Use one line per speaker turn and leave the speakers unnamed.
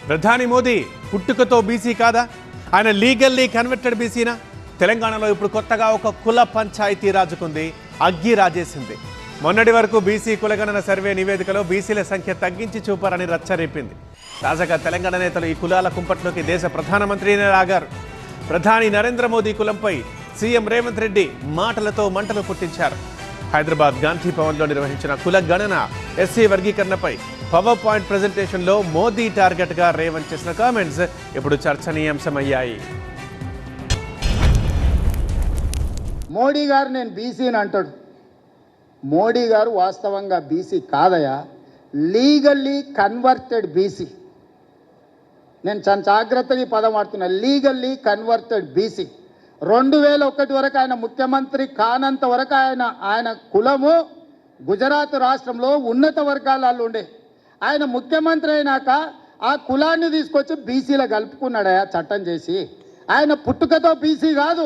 ప్రధాని మోదీ పుట్టుకతో బీసీ కాదా? ఆయన లీగల్లీ కన్వర్టెడ్ బీసీనా? తెలంగాణలో ఇప్పుడు కొత్తగా ఒక కుల పంచాయతీ రాజుకుంది, అగ్గి రాజేసింది. మొన్నటి వరకు బీసీ కులగణన సర్వే నివేదికలో బీసీల సంఖ్య తగ్గించి చూపారని రచ్చరేపింది. తాజాగా తెలంగాణ నేతలు ఈ కులాల కుంపట్లోకి దేశ ప్రధానమంత్రినే లాగారు. ప్రధాని నరేంద్ర మోదీ కులంపై సీఎం రేవంత్ రెడ్డి మాటలతో మంటలు పుట్టించారు. హైదరాబాద్ గాంధీ భవన్లో నిర్వహించిన కుల గణన ఎస్సీ వర్గీకరణపై పవర్ పాయింట్ ప్రెజెంటేషన్లో మోదీ టార్గెట్గా రేవంత్ చేసిన కామెంట్స్ ఇప్పుడు చర్చనీయాంశమయ్యాయి.
మోడీ గారు నేను బీసీని అంటాడు. మోడీ గారు వాస్తవంగా బీసీ కాదయా, లీగల్లీ కన్వర్టెడ్ బీసీ. నేను చాలా జాగ్రత్తగా ఈ పదం వాడుతున్నా, లీగల్లీ కన్వర్టెడ్ బీసీ. 2001 వరకు ఆయన ముఖ్యమంత్రి కానంత వరకు ఆయన కులము గుజరాత్ రాష్ట్రంలో ఉన్నత వర్గాలలో ఉండే. ఆయన ముఖ్యమంత్రి అయినాక ఆ కులాన్ని తీసుకొచ్చి బీసీలో కలుపుకున్నాడయా చట్టం చేసి. ఆయన పుట్టుకతో బీసీ కాదు.